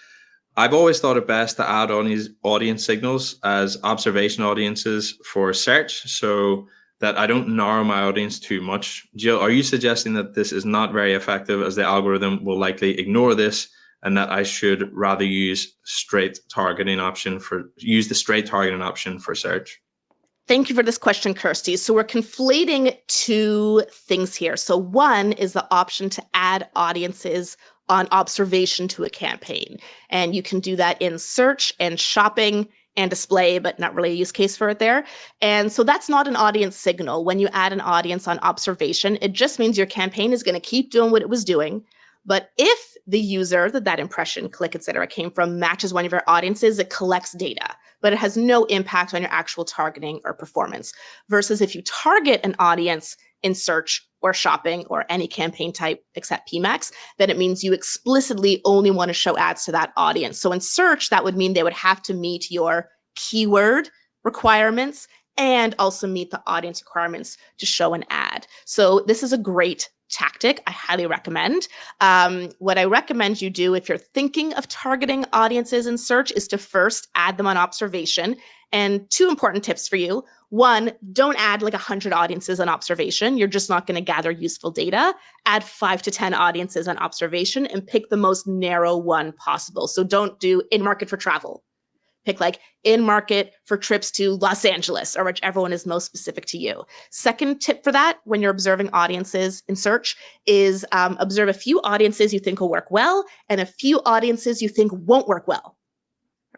I've always thought it best to add on these audience signals as observation audiences for search so that I don't narrow my audience too much. Jyll, are you suggesting that this is not very effective as the algorithm will likely ignore this and that I should rather use the straight targeting option for search? Thank you for this question, Kirsty. So we're conflating two things here. So one is the option to add audiences on observation to a campaign. And you can do that in search and shopping and display, but not really a use case for it there. And so that's not an audience signal. When you add an audience on observation, it just means your campaign is going to keep doing what it was doing. But if the user that impression, click, etc., came from matches one of your audiences, it collects data, but it has no impact on your actual targeting or performance. Versus if you target an audience in search or shopping or any campaign type except PMAX, then it means you explicitly only want to show ads to that audience. So in search, that would mean they would have to meet your keyword requirements and also meet the audience requirements to show an ad. So this is a great tactic I highly recommend. What I recommend you do if you're thinking of targeting audiences in search is to first add them on observation. And two important tips for you. One, don't add like 100 audiences on observation. You're just not going to gather useful data. Add 5 to 10 audiences on observation and pick the most narrow one possible. So don't do in market for travel. Pick like in market for trips to Los Angeles or whichever one is most specific to you. Second tip for that when you're observing audiences in search is observe a few audiences you think will work well and a few audiences you think won't work well.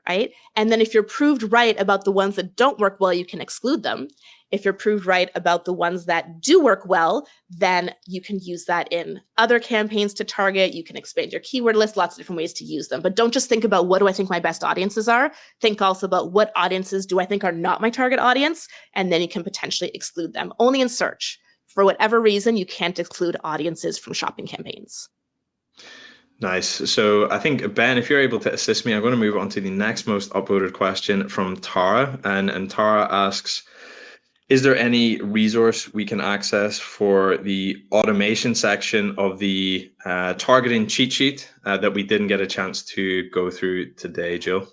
Right? And then if you're proved right about the ones that don't work well, you can exclude them. If you're proved right about the ones that do work well, then you can use that in other campaigns to target. You can expand your keyword list, lots of different ways to use them. But don't just think about what do I think my best audiences are. Think also about what audiences do I think are not my target audience, and then you can potentially exclude them. Only in search. For whatever reason, you can't exclude audiences from shopping campaigns. Nice. So I think, Ben, if you're able to assist me, I'm going to move on to the next most upvoted question from Tara. And Tara asks, is there any resource we can access for the automation section of the targeting cheat sheet that we didn't get a chance to go through today, Jyll?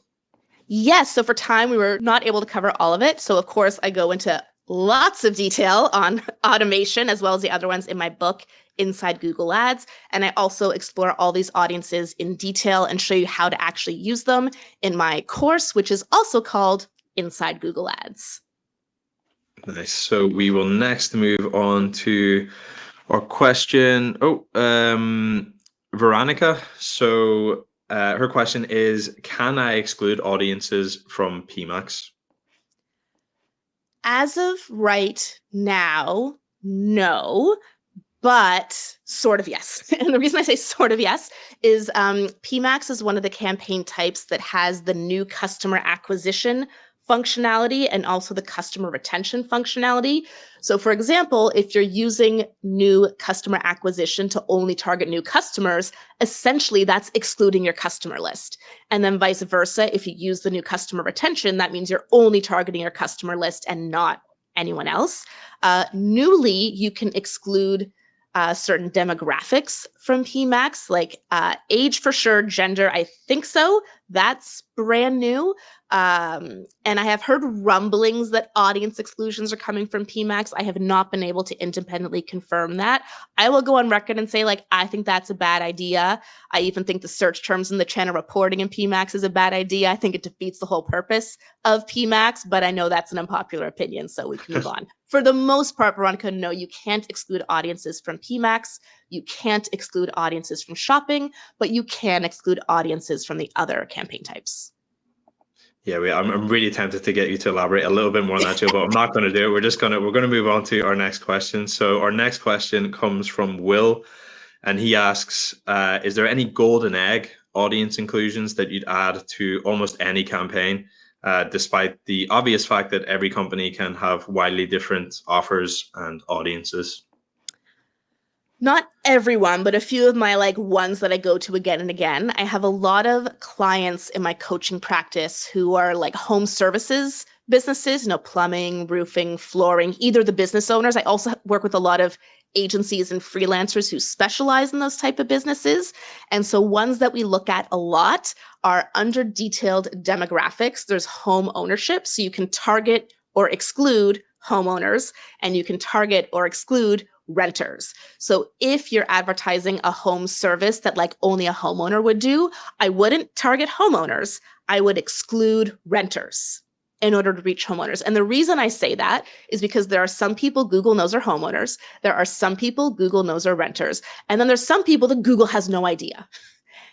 Yes. So for time, we were not able to cover all of it. So of course, I go into lots of detail on automation as well as the other ones in my book, Inside Google Ads. And I also explore all these audiences in detail and show you how to actually use them in my course, which is also called Inside Google Ads. Nice. So we will next move on to our question. Veronica. So her question is, can I exclude audiences from PMAX? As of right now, no. But sort of yes. And the reason I say sort of yes is PMAX is one of the campaign types that has the new customer acquisition functionality and also the customer retention functionality. So for example, if you're using new customer acquisition to only target new customers, essentially that's excluding your customer list. And then vice versa, if you use the new customer retention, that means you're only targeting your customer list and not anyone else. Newly, you can exclude certain demographics from PMAX, like age for sure, gender, I think so. That's brand new. And I have heard rumblings that audience exclusions are coming from PMAX. I have not been able to independently confirm that. I will go on record and say, like, I think that's a bad idea. I even think the search terms in the channel reporting in PMAX is a bad idea. I think it defeats the whole purpose of PMAX, but I know that's an unpopular opinion, so we can move on. For the most part, Veronica, no, you can't exclude audiences from PMAX. You can't exclude audiences from shopping, but you can exclude audiences from the other campaign types. Yeah, I'm really tempted to get you to elaborate a little bit more on that, Jyll, but I'm not going to do it. We're going to move on to our next question. So our next question comes from Will, and he asks, is there any golden egg audience inclusions that you'd add to almost any campaign, despite the obvious fact that every company can have widely different offers and audiences? Not everyone, but a few of my ones that I go to again and again. I have a lot of clients in my coaching practice who are like home services businesses, plumbing, roofing, flooring, either the business owners. I also work with a lot of agencies and freelancers who specialize in those type of businesses. And so ones that we look at a lot are under detailed demographics. There's home ownership, so you can target or exclude homeowners, and you can target or exclude renters. So if you're advertising a home service that only a homeowner would do, I wouldn't target homeowners. I would exclude renters in order to reach homeowners. And the reason I say that is because there are some people Google knows are homeowners. There are some people Google knows are renters. And then there's some people that Google has no idea.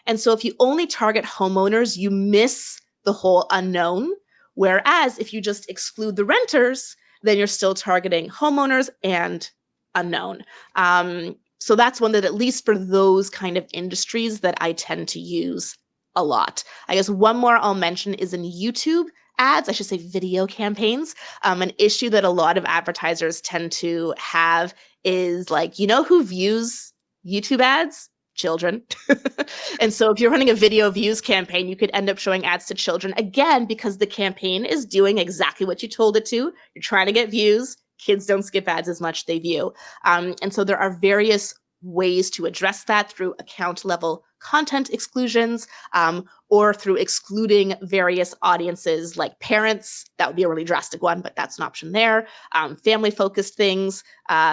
And so if you only target homeowners, you miss the whole unknown. Whereas if you just exclude the renters, then you're still targeting homeowners and unknown. So that's one that, at least for those kind of industries, that I tend to use a lot. I guess one more I'll mention is in YouTube ads, I should say video campaigns. An issue that a lot of advertisers tend to have is who views YouTube ads? Children. And so if you're running a video views campaign, you could end up showing ads to children, again, because the campaign is doing exactly what you told it to. You're trying to get views. Kids don't skip ads as much, they view. And so there are various ways to address that through account level content exclusions, or through excluding various audiences like parents. That would be a really drastic one, but that's an option there. Family focused things.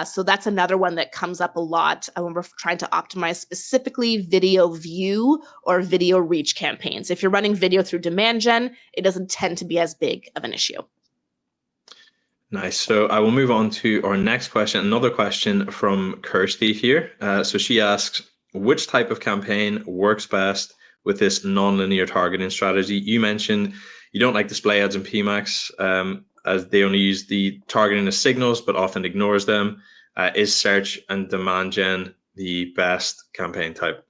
So that's another one that comes up a lot when we're trying to optimize specifically video view or video reach campaigns. If you're running video through demand gen, it doesn't tend to be as big of an issue. Nice. So I will move on to our next question. Another question from Kirsty here. So she asks, which type of campaign works best with this non-linear targeting strategy? You mentioned you don't like display ads and PMAX as they only use the targeting as signals, but often ignores them. Is search and demand gen the best campaign type?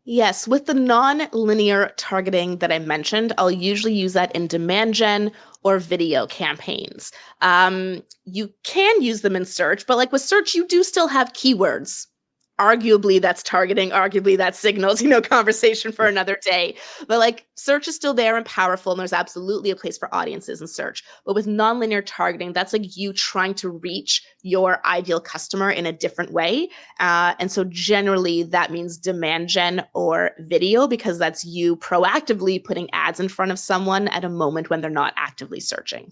Yes, with the non-linear targeting that I mentioned, I'll usually use that in demand gen or video campaigns. You can use them in search, but like with search, you do still have keywords. Arguably that's targeting, arguably that's signals, conversation for another day. But like search is still there and powerful, and there's absolutely a place for audiences in search. But with nonlinear targeting, that's like you trying to reach your ideal customer in a different way. And so generally that means demand gen or video, because that's you proactively putting ads in front of someone at a moment when they're not actively searching.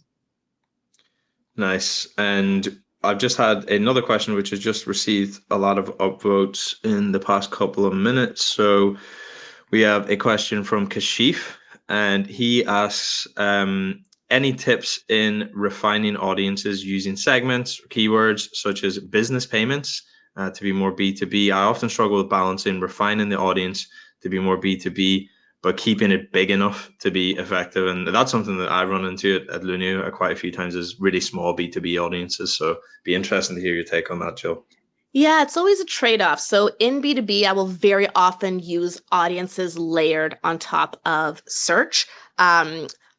Nice. And I've just had another question which has just received a lot of upvotes in the past couple of minutes. So we have a question from Kashif, and he asks, any tips in refining audiences using segments, keywords such as business payments to be more B2B? I often struggle with balancing refining the audience to be more B2B, but keeping it big enough to be effective. And that's something that I run into at Lunio quite a few times, is really small B2B audiences. So be interesting to hear your take on that, Jyll. Yeah, it's always a trade-off. So in B2B, I will very often use audiences layered on top of search.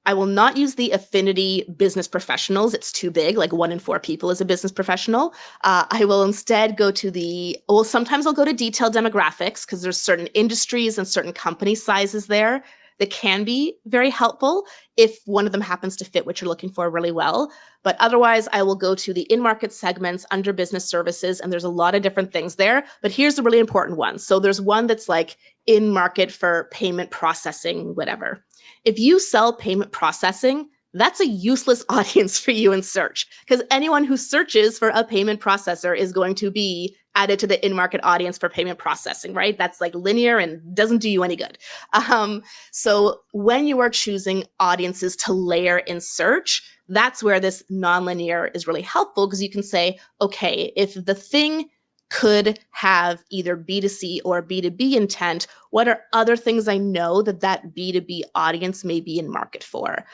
I will not use the affinity business professionals. It's too big, like 1 in 4 people is a business professional. I will instead go to sometimes I'll go to detailed demographics, because there's certain industries and certain company sizes there that can be very helpful if one of them happens to fit what you're looking for really well. But otherwise, I will go to the in-market segments under business services, and there's a lot of different things there. But here's the really important one. So there's one that's like in-market for payment processing, whatever. If you sell payment processing, that's a useless audience for you in search, because anyone who searches for a payment processor is going to be added to the in-market audience for payment processing, right? That's like linear and doesn't do you any good. So when you are choosing audiences to layer in search, that's where this nonlinear is really helpful, because you can say, okay, if the thing could have either B2C or B2B intent, what are other things I know that B2B audience may be in market for?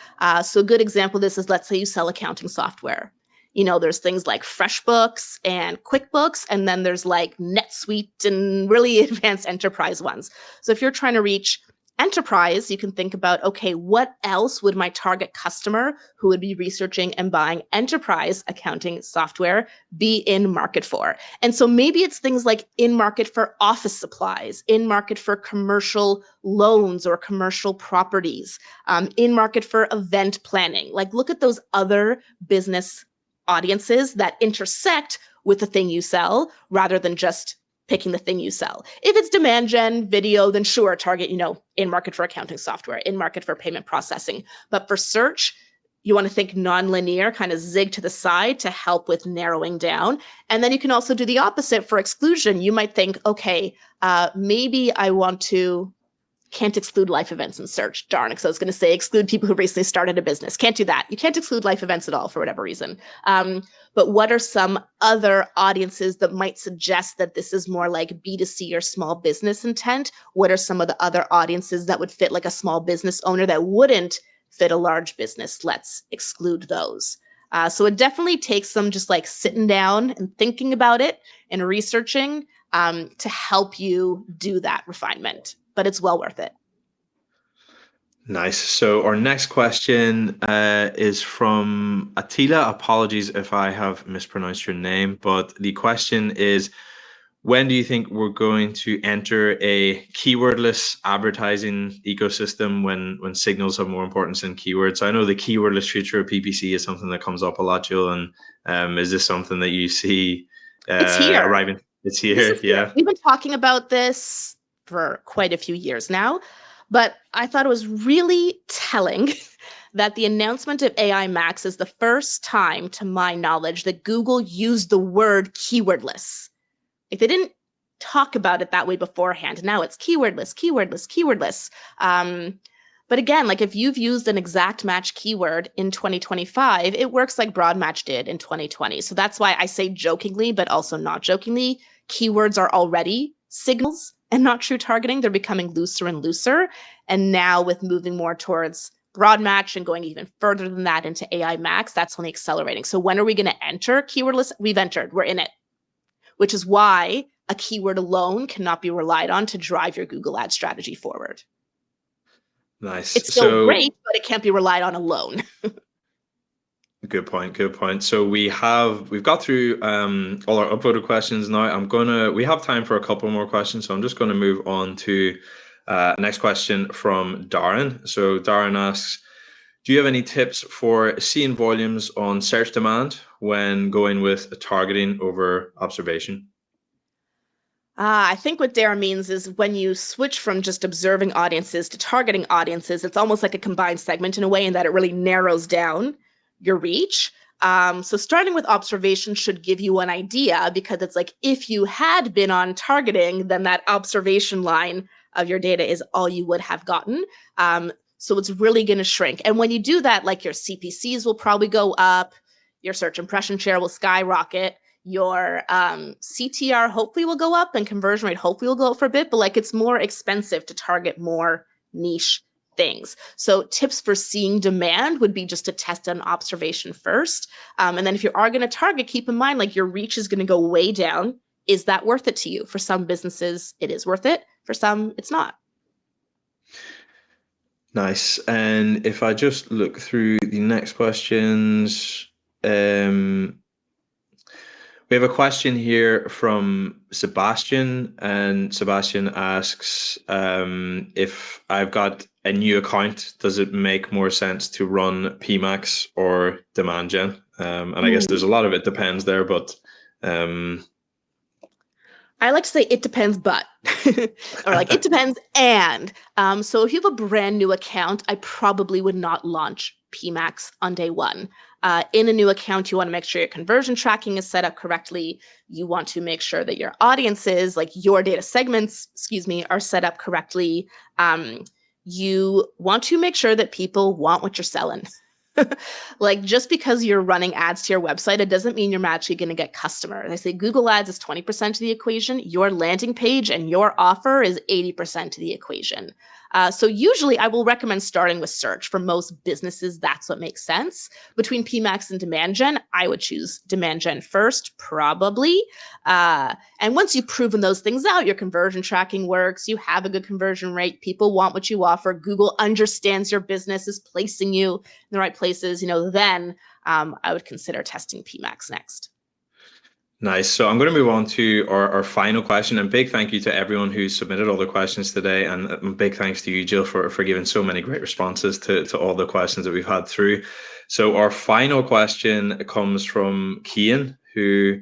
So a good example of this is, let's say you sell accounting software. There's things like FreshBooks and QuickBooks, and then there's like NetSuite and really advanced enterprise ones. So if you're trying to reach enterprise, you can think about, okay, what else would my target customer who would be researching and buying enterprise accounting software be in market for? And so maybe it's things like in market for office supplies, in market for commercial loans or commercial properties, in market for event planning. Like, look at those other business audiences that intersect with the thing you sell, rather than just picking the thing you sell. If it's demand gen video, then sure, target, in market for accounting software, in market for payment processing. But for search, you want to think nonlinear, kind of zig to the side to help with narrowing down. And then you can also do the opposite for exclusion. You might think, okay, maybe I can't exclude life events in search. Darn, because I was going to say exclude people who recently started a business. Can't do that. You can't exclude life events at all for whatever reason. But what are some other audiences that might suggest that this is more like B2C or small business intent? What are some of the other audiences that would fit like a small business owner that wouldn't fit a large business? Let's exclude those. So it definitely takes some just like sitting down and thinking about it and researching to help you do that refinement. But it's well worth it. Nice. So our next question is from Attila. Apologies if I have mispronounced your name, but the question is, when do you think we're going to enter a keywordless advertising ecosystem when signals have more importance than keywords? So I know the keywordless future of PPC is something that comes up a lot, Jyll, and is this something that you see It's here. arriving? It's This here. is here. Yeah. We've been talking about this for quite a few years now, but I thought it was really telling that the announcement of AI Max is the first time, to my knowledge, that Google used the word keywordless. Like they didn't talk about it that way beforehand. Now it's keywordless, keywordless, keywordless. But again, like if you've used an exact match keyword in 2025, it works like broad match did in 2020. So that's why I say jokingly, but also not jokingly, keywords are already signals and not true targeting. They're becoming looser and looser. And now with moving more towards broad match and going even further than that into AI Max, that's only accelerating. So when are we going to enter keywordless? We've entered, we're in it, which is why a keyword alone cannot be relied on to drive your Google ad strategy forward. Nice. It's still So great, but it can't be relied on alone. good point. Good point. So we've got through all our upvoted questions now. We have time for a couple more questions, so I'm just gonna move on to next question from Darren. So Darren asks, do you have any tips for seeing volumes on search demand when going with targeting over observation? I think what Dara means is when you switch from just observing audiences to targeting audiences, it's almost like a combined segment in a way, in that it really narrows down your reach. So starting with observation should give you an idea, because it's like if you had been on targeting, then that observation line of your data is all you would have gotten. So it's really going to shrink. And when you do that, like your CPCs will probably go up, your search impression share will skyrocket, your CTR hopefully will go up, and conversion rate hopefully will go up for a bit, but like it's more expensive to target more niche things. So tips for seeing demand would be just to test an observation first. And then if you are going to target, keep in mind like your reach is going to go way down. Is that worth it to you? For some businesses, it is worth it. For some, it's not. Nice. And if I just look through the next questions, we have a question here from Sebastian, and Sebastian asks, if I've got a new account, does it make more sense to run PMAX or demand gen? And I guess there's a lot of it depends there, but I like to say it depends, but or like it depends. And so if you have a brand new account, I probably would not launch PMAX on day one. In a new account, you want to make sure your conversion tracking is set up correctly. You want to make sure that your audiences, like your data segments, are set up correctly. You want to make sure that people want what you're selling. Like just because you're running ads to your website, it doesn't mean you're actually going to get customers. I say Google Ads is 20% of the equation. Your landing page and your offer is 80% of the equation. So usually I will recommend starting with search. For most businesses, that's what makes sense. Between PMAX and demand gen, I would choose demand gen first, probably. And once you've proven those things out, your conversion tracking works, you have a good conversion rate, people want what you offer, Google understands your business, is placing you in the right places, then I would consider testing PMAX next. nice. So I'm going to move on to our final question, and big thank you to everyone who submitted all the questions today, and big thanks to you, Jyll, for giving so many great responses to all the questions that we've had through. So our final question comes from Kian, who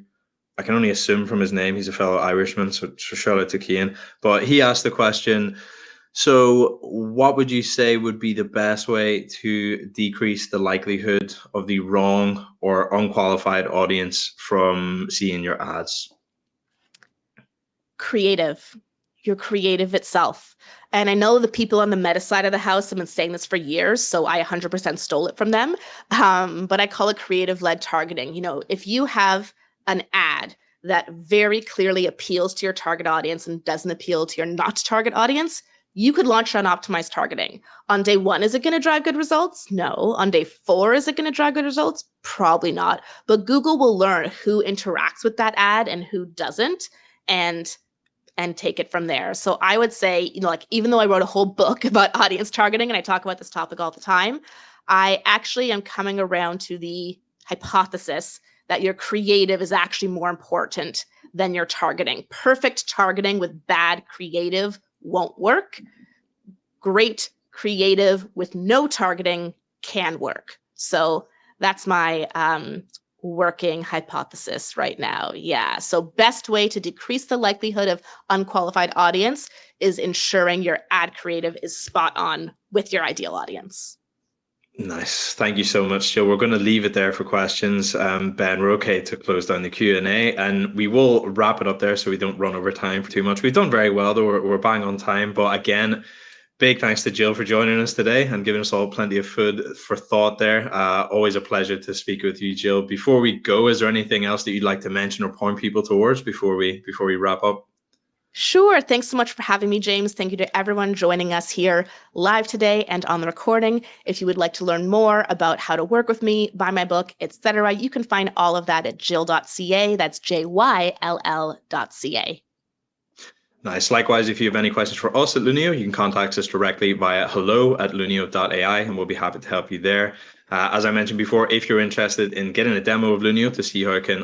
I can only assume from his name, he's a fellow Irishman, so shout out to Kian. But he asked the question, so what would you say would be the best way to decrease the likelihood of the wrong or unqualified audience from seeing your ads? Creative. Your creative itself. And I know the people on the meta side of the house have been saying this for years, so I 100% stole it from them. But I call it creative-led targeting. If you have an ad that very clearly appeals to your target audience and doesn't appeal to your not target audience, you could launch on optimized targeting. On day one, is it going to drive good results? No. On day 4, is it going to drive good results? Probably not. But Google will learn who interacts with that ad and who doesn't, and take it from there. So I would say, like, even though I wrote a whole book about audience targeting and I talk about this topic all the time, I actually am coming around to the hypothesis that your creative is actually more important than your targeting. Perfect targeting with bad creative won't work. Great creative with no targeting can work. So that's my working hypothesis right now. Yeah. So best way to decrease the likelihood of unqualified audience is ensuring your ad creative is spot on with your ideal audience. Nice. Thank you so much, Jyll. We're going to leave it there for questions. Ben, we're okay to close down the Q&A, and we will wrap it up there so we don't run over time for too much. We've done very well, though. We're bang on time. But again, big thanks to Jyll for joining us today and giving us all plenty of food for thought there. Always a pleasure to speak with you, Jyll. Before we go, is there anything else that you'd like to mention or point people towards before we wrap up? Sure. Thanks so much for having me, James. Thank you to everyone joining us here live today and on the recording. If you would like to learn more about how to work with me, buy my book, etc., you can find all of that at jyll.ca. That's JYLL.ca. Nice. Likewise, if you have any questions for us at Lunio, you can contact us directly via hello@lunio.ai, and we'll be happy to help you there. As I mentioned before, if you're interested in getting a demo of Lunio to see how it can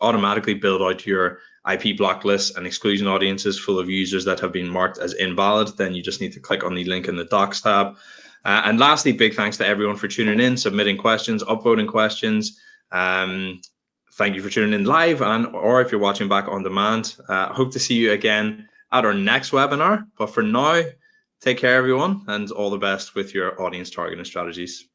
automatically build out your IP block lists and exclusion audiences full of users that have been marked as invalid, then you just need to click on the link in the docs tab. And lastly, big thanks to everyone for tuning in, submitting questions, upvoting questions. Thank you for tuning in live or if you're watching back on demand. Hope to see you again at our next webinar. But for now, take care, everyone, and all the best with your audience targeting strategies.